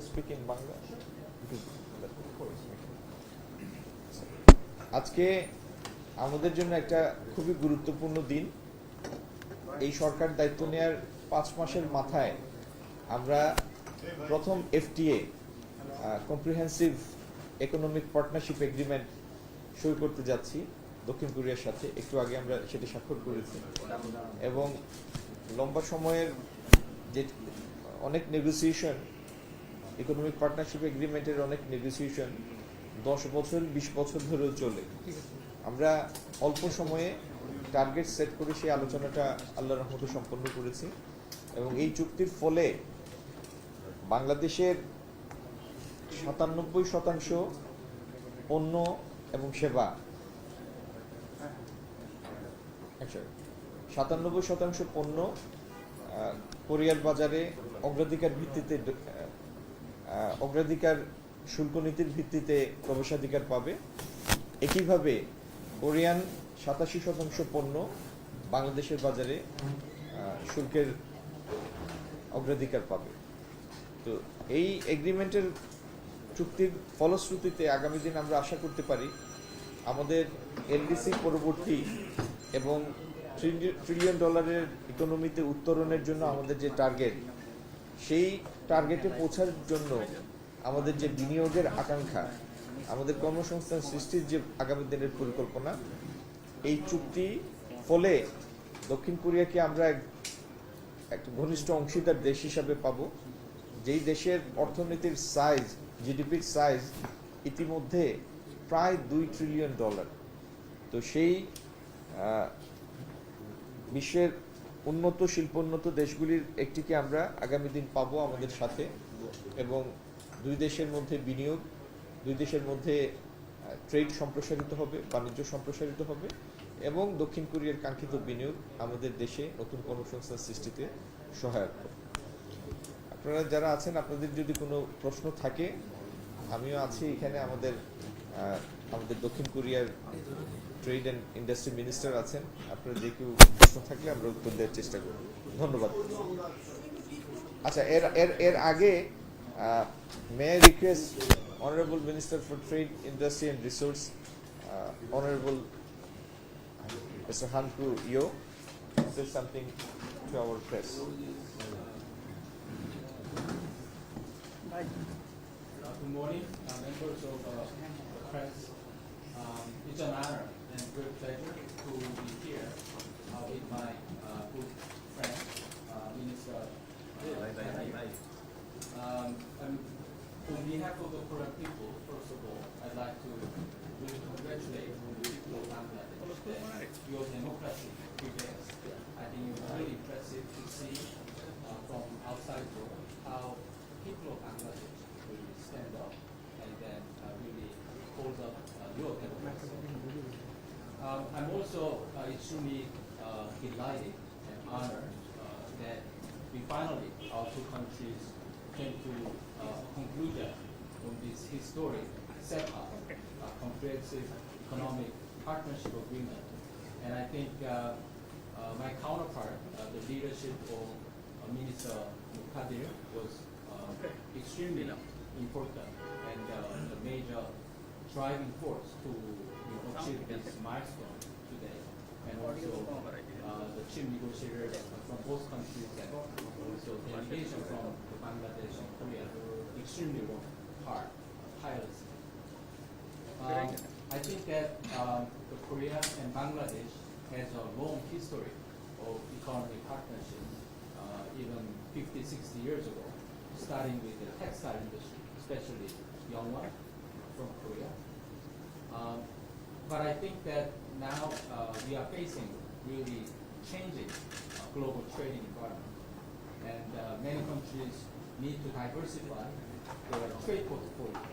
speak in Bangla? আজকে আমাদের জন্য একটা খুবই গুরুত্বপূর্ণ দিন। এই সরকার দায়িত্ব নেওয়ার 5 মাসের মাথায় আমরা প্রথম FTA comprehensive economic partnership agreement সই করতে যাচ্ছি দক্ষিণ কোরিয়ার সাথে। একটু আগে আমরা সেটা স্বাক্ষর করেছি এবং লম্বা সময়ের যে অনেক নেগোসিয়েশন, ইকোনমিক পার্টনারশিপ এগ্রিমেন্টের অনেক নেগোসিয়েশন 10 বছর 20 বছর ধরেও চলে। আমরা অল্প সময়ে টার্গেট সেট করে সেই আলোচনাটা আল্লাহর রহমতে সম্পন্ন করেছি এবং এই চুক্তির ফলে বাংলাদেশের 97% পণ্য এবং সেবা, 97% পণ্য কোরিয়ার বাজারে অগ্রাধিকার ভিত্তিতে, অগ্রাধিকার শুল্ক নীতির ভিত্তিতে প্রবেশাধিকার পাবে। একইভাবে কোরিয়ান 87% পণ্য বাংলাদেশের বাজারে শুল্কের অগ্রাধিকার পাবে। তো এই এগ্রিমেন্টের চুক্তির ফলশ্রুতিতে আগামী দিন আমরা আশা করতে পারি আমাদের এলডিসি পরবর্তী এবং $3 ট্রিলিয়ন ইকোনমিতে উত্তরণের জন্য আমাদের যে টার্গেট, সেই টার্গেটে পৌঁছার জন্য আমাদের যে বিনিয়োগের আকাঙ্ক্ষা, আমাদের কর্মসংস্থান সৃষ্টির যে আগামী দিনের পরিকল্পনা, এই চুক্তি ফলে দক্ষিণ কোরিয়াকে আমরা একটা ঘনিষ্ঠ অংশীদার দেশ হিসাবে পাবো, যেই দেশের অর্থনীতির সাইজ, জিডিপির সাইজ ইতিমধ্যে প্রায় $2 ট্রিলিয়ন। তো সেই বিশ্বের উন্নত শিল্পোন্নত দেশগুলির একটিকে আমরা আগামী দিন পাবো আমাদের সাথে এবং দুই দেশের মধ্যে বিনিয়োগ, দুই দেশের মধ্যে ট্রেড সম্প্রসারিত হবে, বাণিজ্য সম্প্রসারিত হবে এবং দক্ষিণ কোরিয়ার কাঙ্ক্ষিত বিনিয়োগ আমাদের দেশে নতুন কর্মসংস্থান সৃষ্টিতে সহায়ক হবে। আপনারা যারা আছেন, আপনাদের যদি কোনো প্রশ্ন থাকে, আমিও আছি এখানে। আমাদের দক্ষিণ কোরিয়ার ট্রেড অ্যান্ড ইন্ডাস্ট্রি মিনিস্টার আছেন। আপনারা যে কেউ প্রশ্ন থাকলে আমরা উত্তর দেওয়ার চেষ্টা করব। ধন্যবাদ। আচ্ছা, এর আগে may I request honourable minister for trade, industry and resource, honourable Mr. Hanku Yo, say something to our press. Good morning, members of the press. It's an honor and great pleasure to be here with my good friend, Minister. On behalf of the Korean people, first of all, I'd like to really congratulate the people of Bangladesh that your democracy prevails. I think it's really impressive to see from outside the world how people of Bangladesh really stand up and then really hold up your democracy. I'm also extremely delighted and honored that we finally, our two countries, came to a conclusion on this historic CEPA, Comprehensive Economic Partnership Agreement. And I think my counterpart, the leadership of Minister Mukadir, was extremely important and the major driving force to achieve this milestone today. And also the chief negotiators from both countries and also delegation from Bangladesh and Korea extremely worked hard, tirelessly. I think that the Korea and Bangladesh has a long history of economic partnership, even 50, 60 years ago, starting with the textile industry, especially Yonghwa from Korea. But I think that now we are facing really changing global trading environment, and many countries need to diversify their trade portfolio,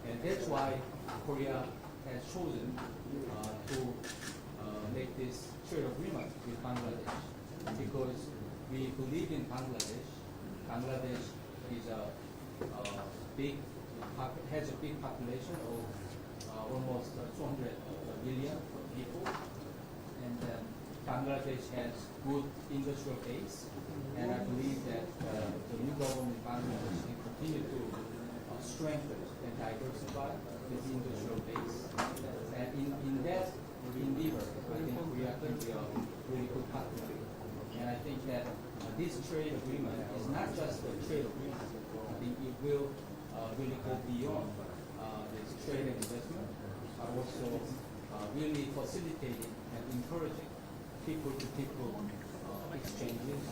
and that's why Korea has chosen to make this trade agreement with Bangladesh, because we believe in Bangladesh. Bangladesh is has a big population of almost 200 million people, and Bangladesh has good industrial base, and I believe that the new government in Bangladesh can continue to strengthen and diversify its industrial base. And in that endeavor, I think Korea can be a really good partner. And I think that this trade agreement is not just a trade agreement. I think it will really go beyond this trade and investment, but also really facilitating and encouraging people-to-people exchanges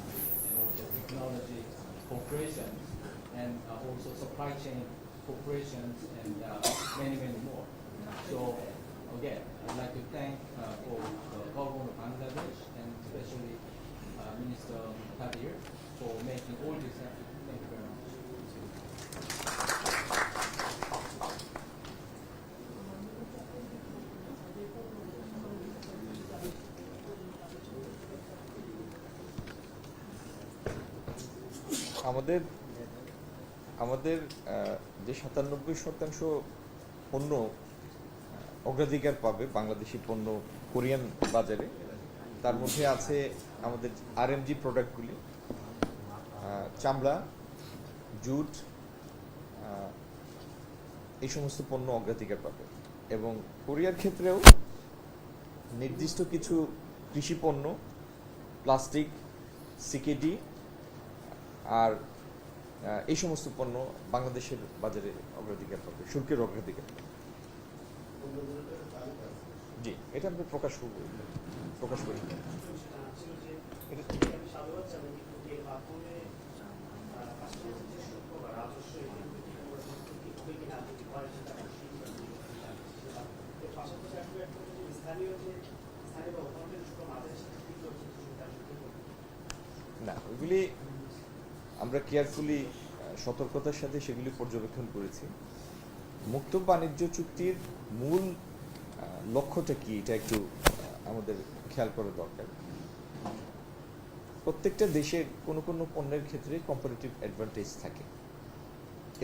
and also technology cooperations and also supply chain cooperations and many, many more. So again, I'd like to thank for the government of Bangladesh and especially Minister Kadir for making all this happen. Thank you very much. আমাদের আমাদের যে 97% পণ্য অগ্রাধিকার পাবে বাংলাদেশি পণ্য Korean বাজারে, তার মধ্যে আছে আমাদের আরএমজি প্রোডাক্টগুলি, চামড়া, জুট, এই সমস্ত পণ্য অগ্রাধিকার পাবে। এবং কোরিয়ার ক্ষেত্রেও নির্দিষ্ট কিছু কৃষি পণ্য, প্লাস্টিক, সিকেডি আর এই সমস্ত পণ্য বাংলাদেশের বাজারে অগ্রাধিকার পাবে, শুল্কের অগ্রাধিকার পাবে। জি, এটা আমরা প্রকাশ করি। না, ওইগুলি আমরা কেয়ারফুলি সতর্কতার সাথে সেগুলি পর্যবেক্ষণ করেছি। মুক্ত বাণিজ্য চুক্তির মূল লক্ষ্যটা কি, এটা একটু আমাদের খেয়াল করা দরকার। প্রত্যেকটা দেশের কোনো কোনো পণ্যের ক্ষেত্রে কম্পারেটিভ অ্যাডভান্টেজ থাকে,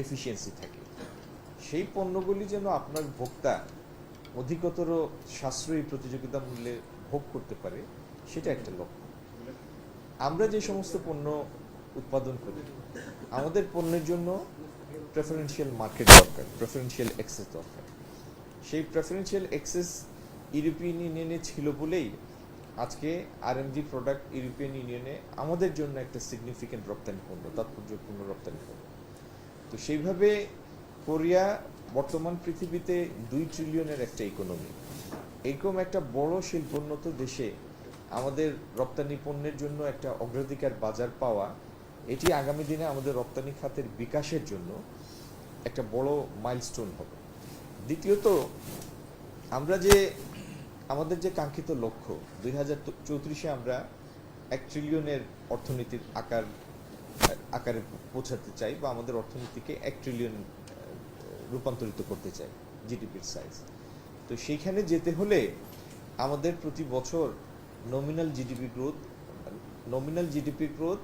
এফিসিয়েন্সি থাকে। সেই পণ্যগুলি যেন আপনার ভোক্তা অধিকতর সাশ্রয়ী প্রতিযোগিতা মূল্যে ভোগ করতে পারে, সেটা একটা লক্ষ্য। আমরা যে সমস্ত পণ্য উৎপাদন করি, আমাদের পণ্যের জন্য প্রেফারেন্সিয়াল মার্কেট দরকার, প্রেফারেন্সিয়াল অ্যাক্সেস দরকার। সেই প্রেফারেন্সিয়াল অ্যাক্সেস ইউরোপিয়ান ইউনিয়নে ছিল বলেই আজকে আরএমজি প্রোডাক্ট ইউরোপিয়ান ইউনিয়নে আমাদের জন্য একটা সিগনিফিক্যান্ট রপ্তানি পণ্য, তাৎপর্যপূর্ণ রপ্তানি পণ্য। তো সেইভাবে কোরিয়া বর্তমান পৃথিবীতে 2 ট্রিলিয়নের একটা ইকোনমি, এরকম একটা বড় শিল্পোন্নত দেশে আমাদের রপ্তানি পণ্যের জন্য একটা অগ্রাধিকার বাজার পাওয়া, এটি আগামী দিনে আমাদের রপ্তানি খাতের বিকাশের জন্য একটা বড় মাইলস্টোন হবে। দ্বিতীয়ত, আমরা যে আমাদের যে কাঙ্ক্ষিত লক্ষ্য 2034-এ আমরা 1 ট্রিলিয়নের অর্থনীতির আকারে পৌঁছাতে চাই, বা আমাদের অর্থনীতিকে 1 ট্রিলিয়ন রূপান্তরিত করতে চাই, জিডিপির সাইজ। তো সেইখানে যেতে হলে আমাদের প্রতি বছর nominal GDP growth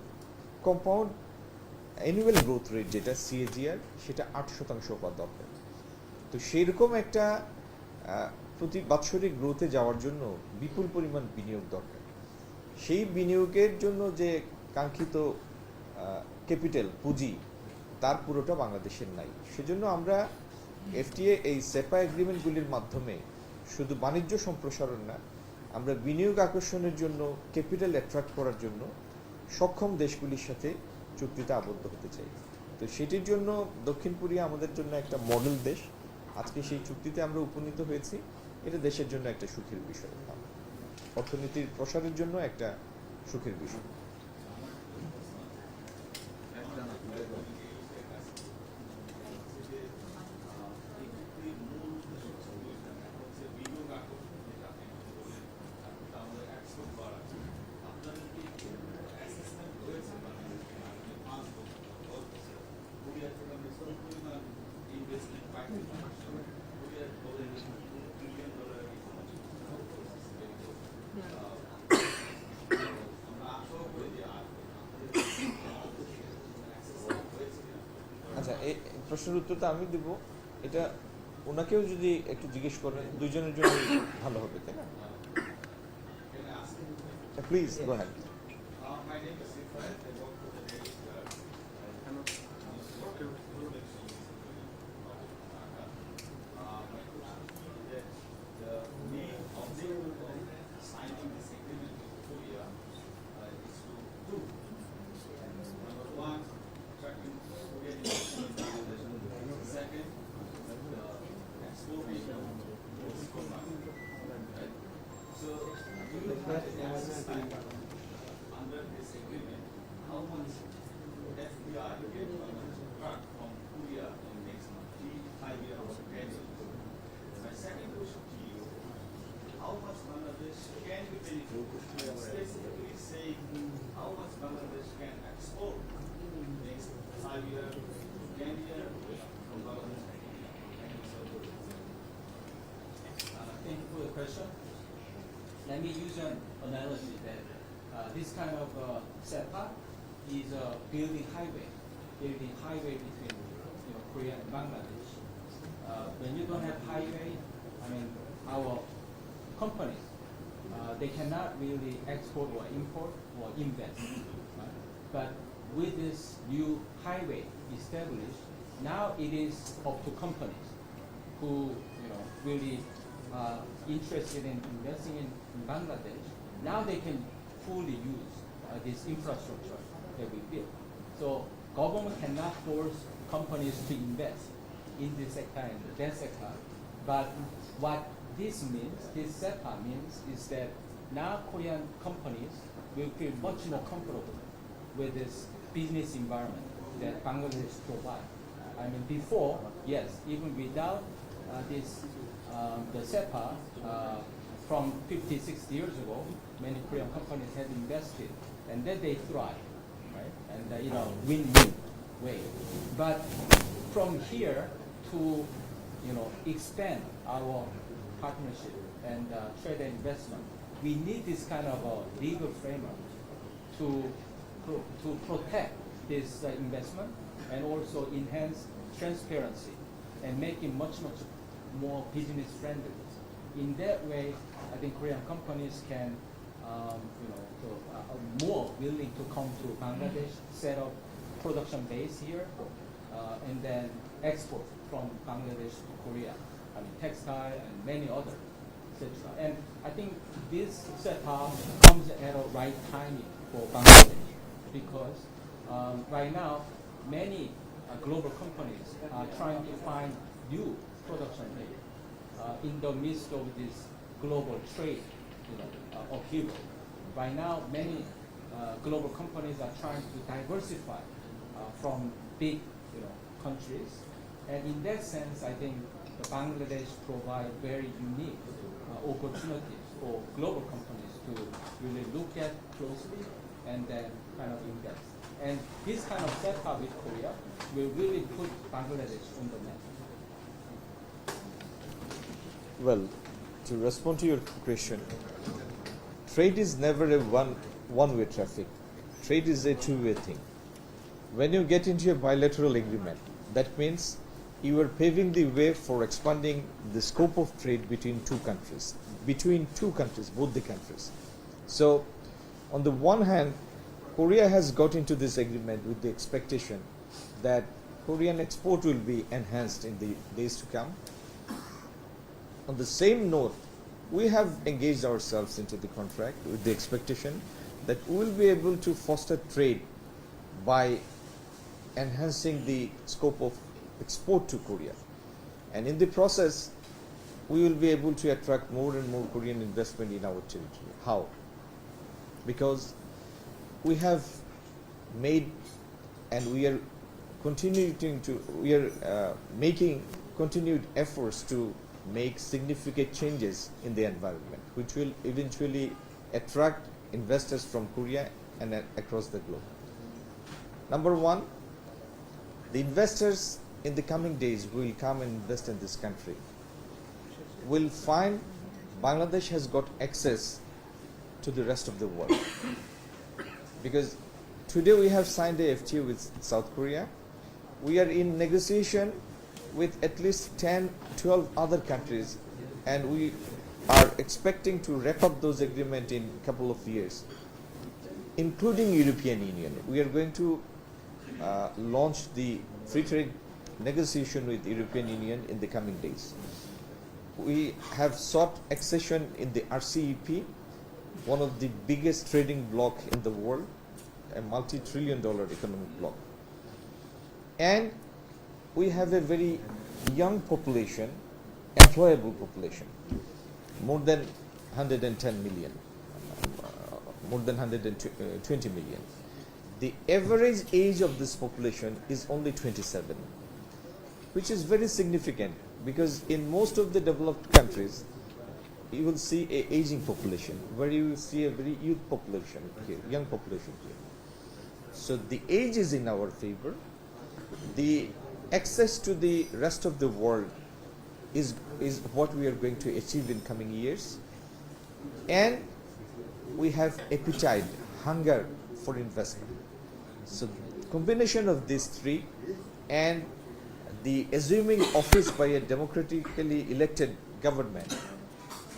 compound annual growth rate যেটা সিএজিআর, সেটা 8% হওয়া দরকার। তো সেইরকম একটা প্রতি বাৎসরিক গ্রোথে যাওয়ার জন্য বিপুল পরিমাণ বিনিয়োগ দরকার। সেই বিনিয়োগের জন্য যে কাঙ্ক্ষিত ক্যাপিটাল, পুঁজি, তার পুরোটা বাংলাদেশের নাই। সেজন্য আমরা এফটিএ এই সেপা এগ্রিমেন্টগুলির মাধ্যমে শুধু বাণিজ্য সম্প্রসারণ না, আমরা বিনিয়োগ আকর্ষণের জন্য, ক্যাপিটাল অ্যাট্রাক্ট করার জন্য সক্ষম দেশগুলির সাথে চুক্তিতে আবদ্ধ হতে চাই। তো সেটির জন্য দক্ষিণ কোরিয়া আমাদের জন্য একটা মডেল দেশ। আজকে সেই চুক্তিতে আমরা উপনীত হয়েছি, এটা দেশের জন্য একটা সুখের বিষয়, অর্থনীতির প্রসারের জন্য একটা সুখের বিষয়। আচ্ছা, এই প্রশ্নের উত্তরটা আমি দেব। এটা ওনাকেও যদি একটু জিজ্ঞেস করেন, দুইজনের জন্য ভালো হবে, তাই না? Please go ahead. time, under this agreement, how much FDI get from Korea in next 5 years or 10 years? My second question to you, how much Bangladesh can be benefited? Specifically say how much Bangladesh can export next 5 years, 10 years from Bangladesh. Thank you for the question. Let me use an analogy that this kind of setup is building highway between Korea and Bangladesh. When you don't have highway, I mean our companies they cannot really export or import or invest. Right? But with this new highway established, now it is up to companies who really interested in investing in Bangladesh. Now they can fully use this infrastructure that we built. So government cannot force companies to invest in this sector and that sector. But what this means, this setup means, is that now Korean companies will feel much more comfortable with this business environment that Bangladesh provides. I mean, before, yes, even without this, the SEPA, from 50, 60 years ago, many Korean companies had invested, and then they thrive, right? And win-win way. But from here to expand our partnership and trade and investment, we need this kind of a legal framework to protect this investment and also enhance transparency and make it much more business friendly. In that way, I think Korean companies can more willing to come to Bangladesh, set up production base here, and then export from Bangladesh to Korea. I mean, textile and many other, etc. And I think this setup comes at a right timing for Bangladesh because right now many global companies are trying to find new production base in the midst of this global trade upheaval. Right now, many global companies are trying to diversify from big countries, and in that sense, I think Bangladesh provides very unique opportunities for global companies to really look at closely and then kind of invest. And this kind of setup with Korea will really put Bangladesh on the map. Well, to respond to your question, trade is never a one-way traffic. Trade is a two-way thing. When you get into a bilateral agreement, that means you are paving the way for expanding the scope of trade between two countries, both the countries. So, on the one hand, Korea has got into this agreement with the expectation that Korean export will be enhanced in the days to come. On the same note, we have engaged ourselves into the contract with the expectation that we will be able to foster trade by enhancing the scope of export to Korea. And in the process, we will be able to attract more and more Korean investment in our territory. How? Because we have made and we are making continued efforts to make significant changes in the environment, which will eventually attract investors from Korea and across the globe. Number one, the investors in the coming days will come and invest in this country will find Bangladesh has got access to the rest of the world. Because today we have signed a FTA with South Korea. We are in negotiation with at least 10, 12 other countries, and we are expecting to wrap up those agreements in a couple of years, including European Union. We are going to launch the free trade negotiation with the European Union in the coming days. We have sought accession in the RCEP, one of the biggest trading bloc in the world, a multi-trillion-dollar economic bloc. And we have a very young population, employable population, more than 110 million, more than 120 million. The average age of this population is only 27, which is very significant because in most of the developed countries, you will see a aging population, where you will see a very youth population here, young population here. So the age is in our favor. The access to the rest of the world is what we are going to achieve in coming years. And we have appetite, hunger for investment. So combination of these three and the assuming office by a democratically elected government,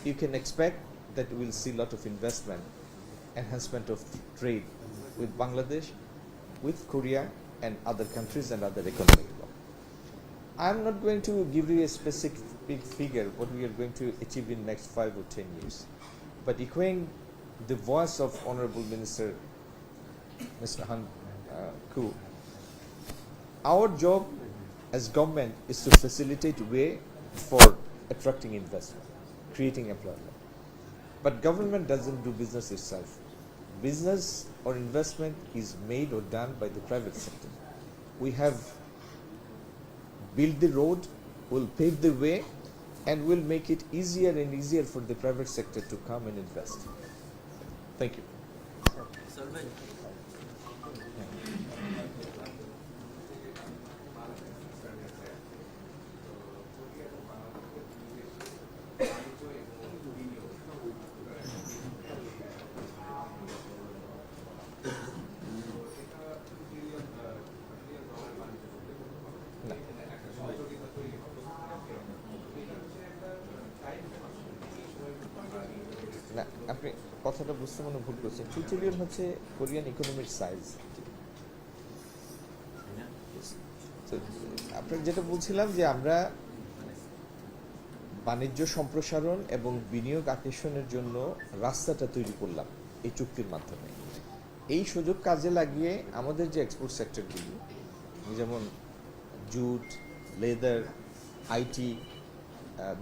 you can expect that we will see a lot of investment, enhancement of trade with Bangladesh, with Korea and other countries and other economic bloc. I'm not going to give you a specific figure what we are going to achieve in next 5 or 10 years, but echoing the voice of Honorable Minister Mr. Han Koo, our job as government is to facilitate way for attracting investment, creating employment. But government doesn't do business itself. Business or investment is made or done by the private sector. We have built the road, will pave the way, and will make it easier and easier for the private sector to come and invest. Thank you. না, আপনি কথাটা বুঝতে মনে ভুল করছেন। 2 trillion হচ্ছে Korean ইকোনমির size. আপনার যেটা বলছিলাম যে আমরা বাণিজ্য সম্প্রসারণ এবং বিনিয়োগ আকর্ষণের জন্য রাস্তাটা তৈরি করলাম এই চুক্তির মাধ্যমে। এই সুযোগ কাজে লাগিয়ে আমাদের যে এক্সপোর্ট সেক্টরগুলি, যেমন জুট, লেদার, আইটি,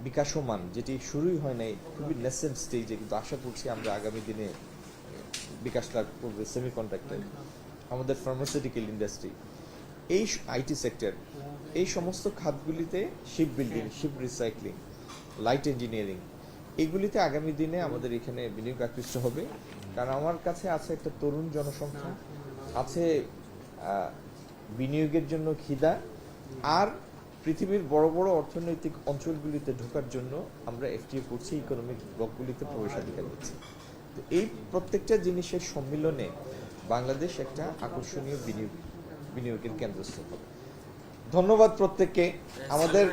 বিকাশমান, যেটি শুরুই হয় নাই, খুবই নেসেন্ট স্টেজে, কিন্তু আশা করছি আমরা আগামী দিনে বিকাশ লাভ করবে। সেমিকন্ডাক্টর, আমাদের ফার্মাসিউটিক্যাল ইন্ডাস্ট্রি, এই আইটি সেক্টর, এই সমস্ত খাতগুলিতে, ship building, ship recycling, light engineering, এইগুলিতে আগামী দিনে আমাদের এখানে বিনিয়োগ আকৃষ্ট হবে। কারণ আমার কাছে আছে একটা তরুণ জনসংখ্যা, আছে বিনিয়োগের জন্য খিদা, আর পৃথিবীর বড় বড় অর্থনৈতিক অঞ্চলগুলিতে ঢোকার জন্য আমরা এফটিএ করছি, ইকোনমিক ব্লকগুলিতে প্রবেশাধিকার দিচ্ছি। তো এই প্রত্যেকটা জিনিসের সম্মিলনে বাংলাদেশ একটা আকর্ষণীয় বিনিয়োগের কেন্দ্রস্থল হবে। ধন্যবাদ প্রত্যেককে। আমাদের